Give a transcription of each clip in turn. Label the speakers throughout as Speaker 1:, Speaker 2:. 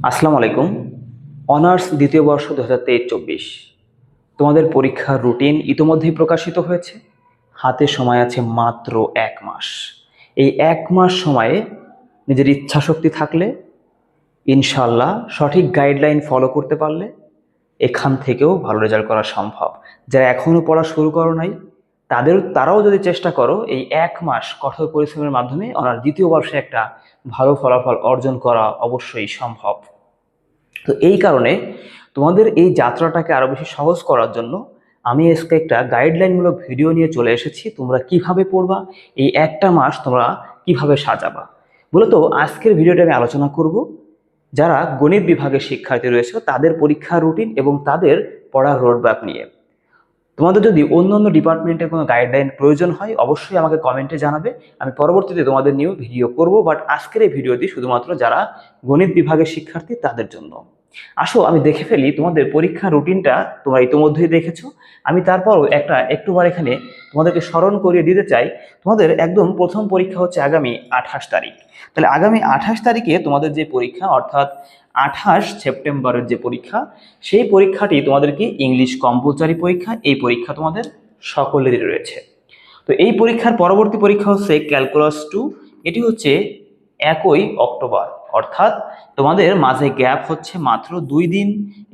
Speaker 1: আসসালামু আলাইকুম। অনার্স দ্বিতীয় বর্ষ 2023-24 তোমাদের পরীক্ষার রুটিন ইতোমধ্যেই প্রকাশিত হয়েছে। হাতে সময় আছে মাত্র 1 মাস। এই 1 মাস সময়ে নিজের ইচ্ছাশক্তি থাকলে ইনশাল্লাহ সঠিক গাইডলাইন ফলো করতে পারলে এখান থেকেও ভালো রেজাল্ট করা সম্ভব। যারা এখনো পড়া শুরু করো নাই তারাও যদি চেষ্টা করো, এই 1 মাস কঠোর পরিশ্রমের মাধ্যমে অনার্স দ্বিতীয় বর্ষে একটা ভালো ফলাফল অর্জন করা অবশ্যই সম্ভব। তো এই কারণে তোমাদের এই যাত্রাটাকে আরো বেশি সহজ করার জন্য আমি আজকে একটা গাইডলাইনমূলক ভিডিও নিয়ে চলে এসেছি। তোমরা কিভাবে পড়বা, এই একটা মাস তোমরা কিভাবে সাজাবা। মূলত আজকের ভিডিওটা আমি আলোচনা করব যারা গণিত বিভাগের শিক্ষার্থী রয়েছে তাদের পরীক্ষা রুটিন এবং তাদের পড়ার রোডম্যাপ নিয়ে। তোমাদের যদি অন্য অন্য ডিপার্টমেন্টের কোনো গাইডলাইন প্রয়োজন হয় অবশ্যই আমাকে কমেন্টে জানাবে, আমি পরবর্তীতে তোমাদের নিয়েও ভিডিও করব। বাট আজকের এই ভিডিওটি শুধুমাত্র যারা গণিত বিভাগের শিক্ষার্থী তাদের জন্য। আসো আমি দেখে ফেলি তোমাদের পরীক্ষা রুটিনটা। তোমরা ইতিমধ্যেই দেখেছো, আমি তারপরও একটুবার এখানে তোমাদেরকে স্মরণ করিয়ে দিতে চাই। তোমাদের একদম প্রথম পরীক্ষা হচ্ছে আগামী 28 তারিখ। তাহলে আগামী 28 তারিখে তোমাদের যে পরীক্ষা, অর্থাৎ 28 সেপ্টেম্বরের যে পরীক্ষা, সেই পরীক্ষাটি তোমাদের কি ইংলিশ কম্পালসারি পরীক্ষা। এই পরীক্ষা তোমাদের সকলেরই রয়েছে। তো এই পরীক্ষার পরবর্তী পরীক্ষা হচ্ছে ক্যালকুলাস 2। এটি হচ্ছে 1 অক্টোবর, অর্থাৎ তোমাদের মাঝে গ্যাপ হচ্ছে মাত্র 2 দিন।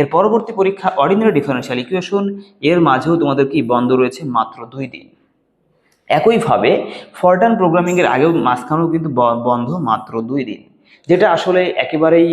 Speaker 1: এর পরবর্তী পরীক্ষা অর্ডিনারি ডিফারেনশিয়াল ইকুয়েশন, এর মাঝেও তোমাদের কি বন্ধ রয়েছে মাত্র 2 দিন। একইভাবে ফরটার্ন প্রোগ্রামিং এর আগেও মাঝখানেও কিন্তু বন্ধ মাত্র 2 দিন, যেটা আসলে একেবারেই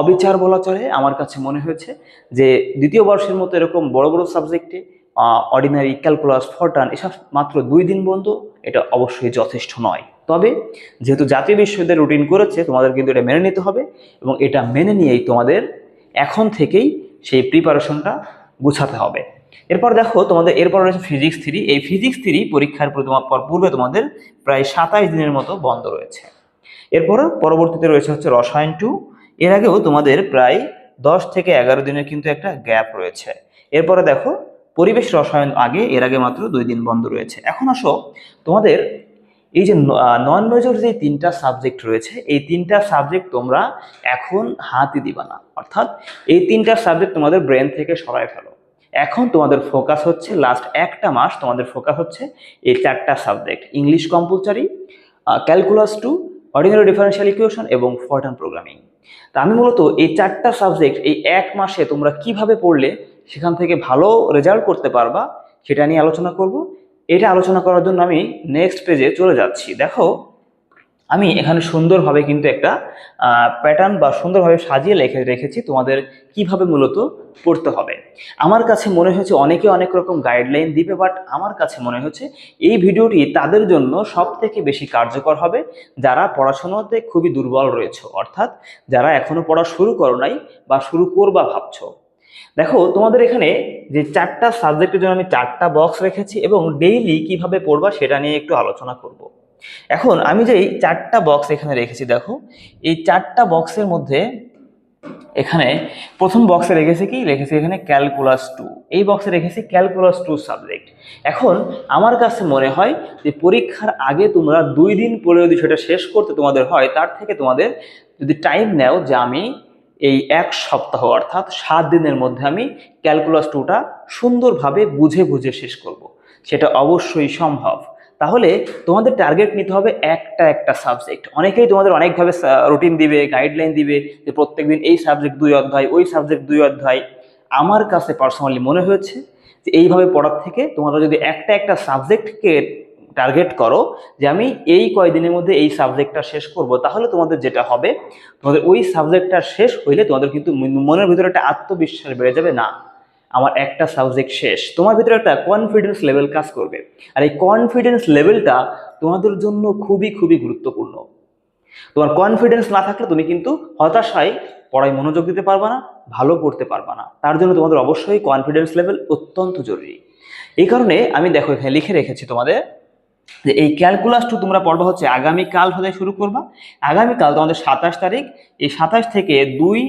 Speaker 1: অবিচার বলা চলে। আমার কাছে মনে হয়েছে যে দ্বিতীয় বর্ষের মতো এরকম বড় বড় সাবজেক্টে অর্ডিনারি, ক্যালকুলাস, ফরটার্ন এসব মাত্র 2 দিন বন্ধ, এটা অবশ্যই যথেষ্ট নয়। তবে যেহেতু জাতীয় বিশ্ববিদ্যালয় রুটিন করেছে তোমাদের কিন্তু এটা মেনে নিতে হবে, এবং এটা মেনে নিয়েই তোমাদের এখন থেকেই সেই প্রিপারেশনটা গুছাতে হবে। এরপর দেখো তোমাদের এরপর রয়েছে ফিজিক্স 3। এই ফিজিক্স 3 পরীক্ষার পূর্বে তোমাদের প্রায় 27 দিনের মতো বন্ধ রয়েছে। এরপর পরবর্তীতে রয়েছে হচ্ছে রসায়ন 2। এর আগেও তোমাদের প্রায় 10 থেকে 11 দিনের কিন্তু একটা গ্যাপ রয়েছে। এরপরে দেখো পরিবেশ রসায়ন আগে, এর আগে মাত্র 2 দিন বন্ধ রয়েছে। এখন আসো তোমাদের এই যে নন মেজর যে 3টা সাবজেক্ট রয়েছে, এই 3টা সাবজেক্ট তোমরা এখন হাতই দিবা না, অর্থাৎ এই 3টা সাবজেক্ট তোমাদের ব্রেন থেকে সরায় ফেলো। এখন তোমাদের ফোকাস হচ্ছে লাস্ট একটা মাস তোমাদের ফোকাস হচ্ছে এই 4টা subject, English compulsory, calculus 2, ordinary differential equation এবং ফরটার্ন প্রোগ্রামিং। তা আমি মূলত এই 4টা সাবজেক্ট এই 1 মাসে তোমরা কিভাবে পড়লে সেখান থেকে ভালো রেজাল্ট করতে পারবা সেটা নিয়ে আলোচনা করব। এটা আলোচনা করার জন্য আমি নেক্সট পেজে চলে যাচ্ছি। দেখো আমি এখানে সুন্দরভাবে কিন্তু একটা প্যাটার্ন বা সুন্দরভাবে সাজিয়ে রেখেছি তোমাদের কিভাবে মূলত পড়তে হবে। আমার কাছে মনে হয়েছে অনেকে অনেক রকম গাইডলাইন দিবে, বাট আমার কাছে মনে হচ্ছে এই ভিডিওটি তাদের জন্য সব থেকে বেশি কার্যকর হবে যারা পড়াশোনাতে খুবই দুর্বল রয়েছে, অর্থাৎ যারা এখনো পড়া শুরু করো নাই বা শুরু করবা ভাবছো। দেখো তোমাদের এখানে যে 4টা সাবজেক্টের জন্য আমি 4টা বক্স রেখেছি এবং ডেইলি কিভাবে পড়বা সেটা নিয়ে একটু আলোচনা করব। এখন আমি যে 4টা বক্স এখানে রেখেছি, দেখো এই 4টা বক্সের মধ্যে এখানে প্রথম বক্সে রেখেছি এখানে ক্যালকুলাস 2। এই বক্সে রেখেছি ক্যালকুলাস 2 সাবজেক্ট। এখন আমার কাছে মনে হয় যে পরীক্ষার আগে তোমরা 2 দিন পরে যদি সেটা শেষ করতে তোমাদের হয়, তার থেকে তোমাদের যদি টাইম নেও যে আমি এই 1 সপ্তাহ অর্থাৎ 7 দিনের মধ্যে আমি ক্যালকুলাস 2টা সুন্দরভাবে বুঝে বুঝে শেষ করব, সেটা অবশ্যই সম্ভব। তাহলে তোমাদের টার্গেট নিতে হবে একটা সাবজেক্ট। অনেকেই তোমাদের অনেকভাবে রুটিন দিবে, গাইডলাইন দিবে যে প্রত্যেকদিন এই সাবজেক্ট 2 অধ্যায়, ওই সাবজেক্ট 2 অধ্যায়। আমার কাছে পার্সোনালি মনে হয়েছে যে এইভাবে পড়ার থেকে তোমরা যদি একটা সাবজেক্টকে টার্গেট করো যে আমি এই কয়দিনের মধ্যে এই সাবজেক্টটা শেষ করব, তাহলে তোমাদের যেটা হবে, তোমাদের ওই সাবজেক্টটা শেষ হইলে তোমাদের কিন্তু মনের ভিতরে একটা আত্মবিশ্বাস বেড়ে যাবে, না আমার একটা সাবজেক্ট শেষ। তোমার ভিতরে একটা কনফিডেন্স লেভেল কাজ করবে, আর এই কনফিডেন্স লেভেলটা তোমাদের জন্য খুবই খুবই গুরুত্বপূর্ণ। তোমার কনফিডেন্স না থাকলে তুমি কিন্তু হতাশায় পড়ায় মনোযোগ দিতে পারবা না, ভালো পড়তে পারবা না। তার জন্য তোমাদের অবশ্যই কনফিডেন্স লেভেল অত্যন্ত জরুরি। এই কারণে আমি দেখো এখানে লিখে রেখেছি তোমাদের যে এই ক্যালকুলাস 2 তোমরা পড়বা হচ্ছে আগামীকাল হতে শুরু করবা। আগামীকাল তোমাদের 27 তারিখ, এই 27 থেকে 2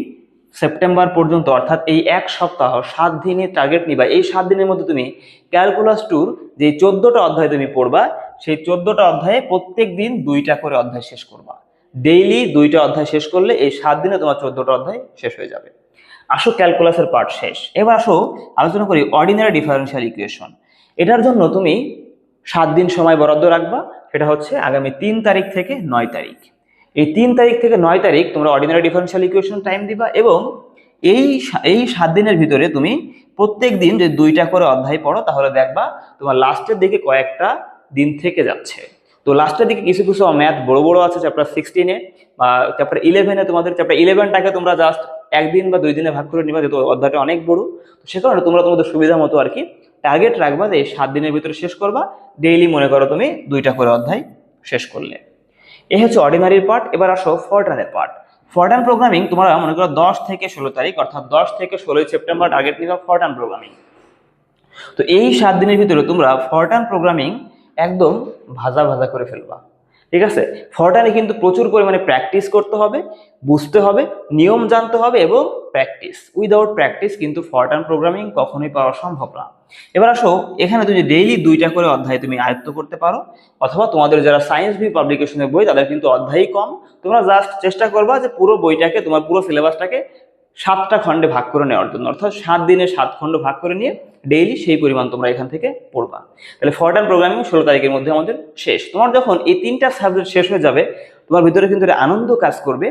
Speaker 1: সেপ্টেম্বর পর্যন্ত, অর্থাৎ এই 1 সপ্তাহ 7 দিনের টার্গেট নিবা। এই 7 দিনের মধ্যে তুমি ক্যালকুলাস 2 যে 14টা অধ্যায় তুমি পড়বা, সেই 14টা অধ্যায়ে প্রত্যেক দিন 2টা করে অধ্যায় শেষ করবা। ডেইলি 2টা অধ্যায় শেষ করলে এই 7 দিনে তোমার 14টা অধ্যায় শেষ হয়ে যাবে। আসো ক্যালকুলাসের পার্ট শেষ, এবার আসো আলোচনা করি অর্ডিনারি ডিফারেনশিয়াল ইকুয়েশন। এটার জন্য তুমি 7 দিন সময় বরাদ্দ রাখবা, সেটা হচ্ছে আগামী 3 তারিখ থেকে 9 তারিখ। এই 3 তারিখ থেকে 9 তারিখ তোমরা অর্ডিনারি ডিফারেনশিয়াল ইকুয়েশন টাইম দিবা, এবং এই 7 দিনের ভিতরে তুমি প্রত্যেক দিন যদি 2টা করে অধ্যায় পড়ো তাহলে দেখবা তোমার লাস্টের দিকে কয়েকটা দিন থেকে যাচ্ছে। তো লাস্টের দিকে কিছু কিছু ম্যাথ বড় বড় আছে চ্যাপ্টার 16-এ বা চ্যাপ্টার 11-এ, তোমাদের চ্যাপ্টার 11টাকে তোমরা জাস্ট 1 দিন বা 2 দিনে ভাগ করে নিবা, যেহেতু অধ্যায়টা অনেক বড়। তো সে কারণে তোমরা তোমাদের সুবিধা মতো আর কি টার্গেট রাখবা যে এই 7 দিনের ভিতরে শেষ করবা। ডেইলি মনে করো তুমি 2টা করে অধ্যায় শেষ করলে। এই হচ্ছে অর্ডিনারির পার্ট। এবার আসো ফরটানের পার্ট। ফরটান প্রোগ্রামিং তোমরা মনে করো 10 থেকে 16 তারিখ অর্থাৎ 10 থেকে 16 সেপ্টেম্বর টার্গেট নিবা ফরটান প্রোগ্রামিং। তো এই 7 দিনের ভিতরে তোমরা ফরটান প্রোগ্রামিং একদম ভাজা ভাজা করে ফেলবা, ঠিক আছে? ফরটানে কিন্তু প্রচুর পরিমাণে প্র্যাকটিস করতে হবে, বুঝতে হবে, নিয়ম জানতে হবে এবং প্র্যাকটিস। উইদাউট প্র্যাকটিস কিন্তু ফরটান প্রোগ্রামিং কখনোই পাওয়া সম্ভব না। এবার আসো এখানে তুমি ডেইলি 2টা করে অধ্যায় তুমি আয়ত্ত করতে পারো, অথবা তোমাদের যারা সায়েন্স বি পাবলিকেশনের বই তাদের কিন্তু অধ্যায়ই কম, তোমরা জাস্ট চেষ্টা করবা যে পুরো বইটাকে, তোমার পুরো সিলেবাসটাকে 7টা খণ্ডে ভাগ করে নেওয়ার জন্য, অর্থাৎ 7 দিনে 7 খণ্ড ভাগ করে নিয়ে ডেইলি সেই পরিমাণ তোমরা এখান থেকে পড়বা। তাহলে ফরটান প্রোগ্রামিং 16 তারিখের মধ্যে আমাদের শেষ। তোমার যখন এই 3টা সাবজেক্ট শেষ হয়ে যাবে তোমার ভিতরে কিন্তু আনন্দ কাজ করবে,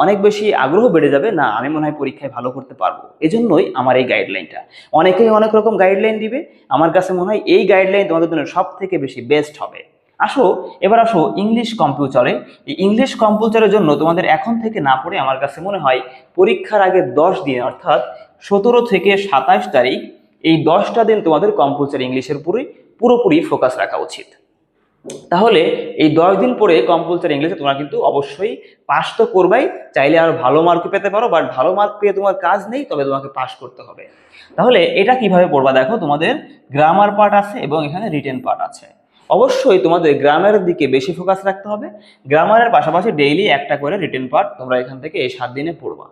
Speaker 1: অনেক বেশি আগ্রহ বেড়ে যাবে, না আমি মনে হয় পরীক্ষায় ভালো করতে পারবো। এজন্যই আমার এই গাইডলাইনটা। অনেকেই অনেক রকম গাইডলাইন দিবে, আমার কাছে মনে হয় এই গাইডলাইন তোমাদের জন্য সব থেকে বেশি বেস্ট হবে। এবার আসো ইংলিশ কম্পিউটারে। এই ইংলিশ কম্পিউটারের জন্য তোমাদের এখন থেকে না পড়ে আমার কাছে মনে হয় পরীক্ষার আগে 10 দিন অর্থাৎ 17 থেকে 27 তারিখ এই 10টা দিন তোমাদের কম্পালসারি ইংলিশের পুরোপুরি ফোকাস রাখা উচিত। তাহলে এই 10 দিন পরে কম্পালসারি ইংলিশে তোমরা কিন্তু অবশ্যই পাস তো করবাই, চাইলে আরো ভালো মার্ক পেতে পারো, বাট ভালো মার্ক পেয়ে তোমার কাজ নেই, তবে তোমাকে পাস করতে হবে। তাহলে এটা কিভাবে পড়বা দেখো, তোমাদের গ্রামার পার্ট আছে এবং এখানে রিটেন পার্ট আছে। অবশ্যই তোমাদের গ্রামারের দিকে বেশি ফোকাস রাখতে হবে, গ্রামারের পাশাপাশি ডেইলি একটা করে রিটেন পার্ট তোমরা এখান থেকে এই 7 দিনে পড়বা।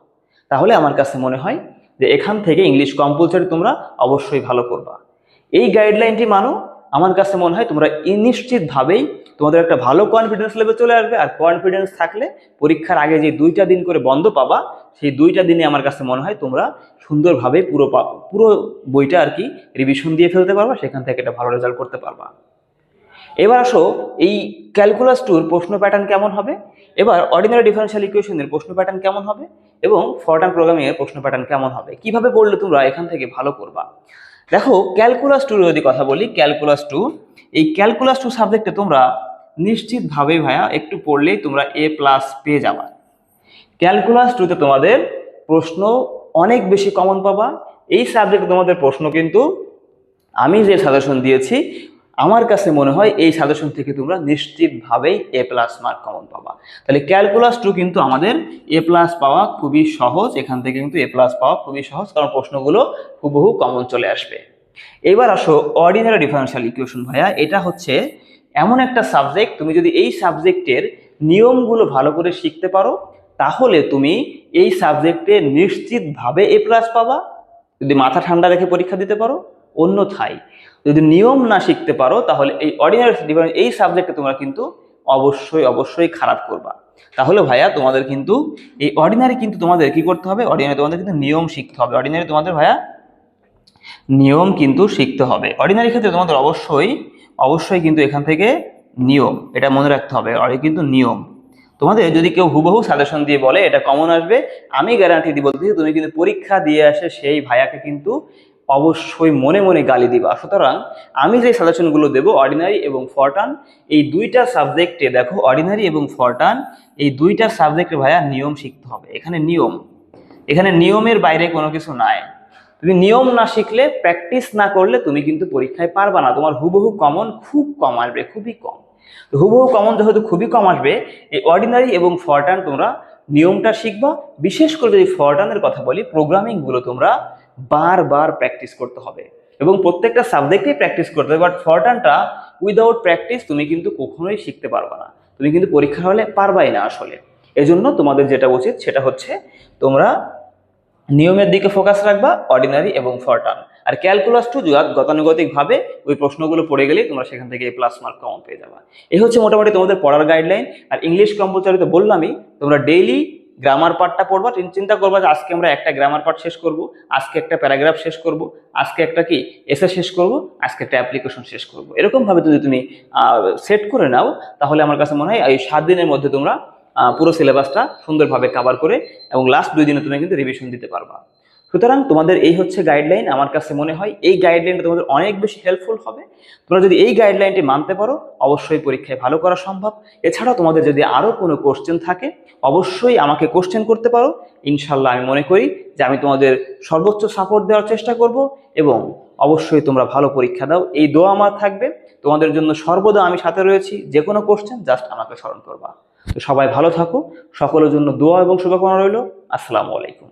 Speaker 1: তাহলে আমার কাছে মনে হয় যে এখান থেকে ইংলিশ কম্পালসারি তোমরা অবশ্যই ভালো করবা। এই গাইডলাইনটি মানো, আমার কাছে মনে হয় তোমরা নিশ্চিতভাবেই তোমাদের একটা ভালো কনফিডেন্স লেভেল চলে আসবে। আর কনফিডেন্স থাকলে পরীক্ষার আগে যে 2টা দিন করে বন্ধ পাবা, সেই 2টা দিনে আমার কাছে মনে হয় তোমরা সুন্দরভাবে পুরো বইটা আর কি রিভিশন দিয়ে ফেলতে পারবা, সেখান থেকে একটা ভালো রেজাল্ট করতে পারবা। এবার আসো এই ক্যালকুলাস 2 এর প্রশ্ন প্যাটার্ন কেমন হবে, এবার অর্ডিনারি ডিফারেনশিয়াল ইকুয়েশনের প্রশ্ন প্যাটার্ন কেমন হবে এবং ফরটান প্রোগ্রামিং এর প্রশ্ন প্যাটার্ন কেমন হবে, কিভাবে পড়লে তোমরা এখান থেকে ভালো করবা। দেখো ক্যালকুলাস 2 এর যদি কথা বলি, ক্যালকুলাস 2, এই ক্যালকুলাস 2 সাবজেক্টে তোমরা নিশ্চিতভাবেই ভাইয়া একটু পড়লেই তোমরা A+ পেয়ে যাবা। ক্যালকুলাস 2 তে তোমাদের প্রশ্ন অনেক বেশি কমন পাবা। এই সাবজেক্টে তোমাদের প্রশ্ন কিন্তু আমি যে সাজেশন দিয়েছি আমার কাছে মনে হয় এই সাজেশন থেকে তোমরা নিশ্চিতভাবেই A+ মার্ক কমন পাবা। তাহলে ক্যালকুলাস 2 কিন্তু আমাদের A+ পাওয়া খুবই সহজ, এখান থেকে কিন্তু A+ পাওয়া খুবই সহজ, কারণ প্রশ্নগুলো হুবহু কমন চলে আসবে। এবার আসো অর্ডিনারি ডিফারেনশিয়াল ইকুয়েশন। ভাইয়া এটা হচ্ছে এমন একটা সাবজেক্ট, তুমি যদি এই সাবজেক্টের নিয়মগুলো ভালো করে শিখতে পারো তাহলে তুমি এই সাবজেক্টে নিশ্চিতভাবে A+ পাবা, যদি মাথা ঠান্ডা রেখে পরীক্ষা দিতে পারো। অন্যথায় যদি নিয়ম না শিখতে পারো তাহলে এই অর্ডিনারি ডিফারেন্স এই সাবজেক্টে তোমরা কিন্তু অবশ্যই খারাপ করবা। তাহলে ভাইয়া তোমাদের কিন্তু এই অর্ডিনারি কিন্তু তোমাদের কি করতে হবে, অর্ডিনারি তোমাদের কিন্তু নিয়ম শিখতে হবে। অর্ডিনারি তোমাদের ভাইয়া নিয়ম কিন্তু শিখতে হবে। অর্ডিনারি ক্ষেত্রে তোমাদের অবশ্যই কিন্তু এখান থেকে নিয়ম, এটা মনে রাখতে হবে। কিন্তু নিয়ম তোমাদের যদি কেউ হুবহু সাজেশন দিয়ে বলে এটা কমন আসবে, আমি গ্যারান্টি দিব তুমি কিন্তু পরীক্ষা দিয়ে আসে সেই ভাইয়াকে কিন্তু অবশ্যই মনে মনে গালি দিবা। সুতরাং আমি যে সাজেশনগুলো দেবো অর্ডিনারি এবং ফরটান এই 2টা সাবজেক্টে, দেখো অর্ডিনারি এবং ফরটান এই 2টা সাবজেক্টে ভাইয়া নিয়ম শিখতে হবে। এখানে নিয়মের বাইরে কোনো কিছু নাই। তুমি নিয়ম না শিখলে, প্র্যাকটিস না করলে তুমি কিন্তু পরীক্ষায় পারবা না। তোমার হুবহু কমন খুব কম আসবে, খুবই কম। হুবহু কমন যেহেতু খুবই কম আসবে, এই অর্ডিনারি এবং ফরটান তোমরা নিয়মটা শিখবা। বিশেষ করে যদি ফরটানের কথা বলি, প্রোগ্রামিং গুলো তোমরা বারবার প্র্যাকটিস করতে হবে এবং প্রত্যেকটা সাবজেক্টেই প্র্যাকটিস করতে হবে। বাট ফরটানটা উইদাউট প্র্যাকটিস তুমি কিন্তু কখনোই শিখতে পারবা না, তুমি কিন্তু পরীক্ষা হলে পারবাই না আসলে। এজন্য তোমাদের যেটা উচিত সেটা হচ্ছে তোমরা নিয়মের দিকে ফোকাস রাখবা, অর্ডিনারি এবং ফরটান। আর ক্যালকুলাস 2 গতানুগতিকভাবে ওই প্রশ্নগুলো পড়ে গেলেই তোমরা সেখান থেকে প্লাস মার্ক কমন পেয়ে যাবে। এই হচ্ছে মোটামুটি তোমাদের পড়ার গাইডলাইন। আর ইংলিশ কম্পালসারি তো বললামই, তোমরা ডেইলি গ্রামার পার্টটা পড়বা। চিন্তা করবা যে আজকে আমরা একটা গ্রামার পার্ট শেষ করব, আজকে একটা প্যারাগ্রাফ শেষ করব, আজকে একটা কি এসে শেষ করব, আজকে একটা অ্যাপ্লিকেশন শেষ করব। এরকম ভাবে যদি তুমি সেট করে নাও, তাহলে আমার কাছে মনে হয় এই 7 দিনের মধ্যে তোমরা পুরো সিলেবাসটা সুন্দরভাবে কভার করে এবং লাস্ট 2 দিনে তুমি কিন্তু রিভিশন দিতে পারবা। সুতরাং তোমাদের এই হচ্ছে গাইডলাইন। আমার কাছে মনে হয় এই গাইডলাইনটা তোমাদের অনেক বেশি হেল্পফুল হবে। তোমরা যদি এই গাইডলাইনটি মানতে পারো, অবশ্যই পরীক্ষায় ভালো করা সম্ভব। এছাড়াও তোমাদের যদি আরো কোনো কোশ্চেন থাকে, অবশ্যই আমাকে কোশ্চেন করতে পারো। ইনশাল্লাহ আমি মনে করি যে আমি তোমাদের সর্বোচ্চ সাপোর্ট দেওয়ার চেষ্টা করব এবং অবশ্যই তোমরা ভালো পরীক্ষা দাও, এই দোয়া আমার থাকবে। তোমাদের জন্য সর্বদা আমি সাথে রয়েছি। যে কোনো কোশ্চেন জাস্ট আমাকে স্মরণ করবা। তো সবাই ভালো থাকো, সকলের জন্য দোয়া এবং শুভকামনা রইল। আসসালামু আলাইকুম।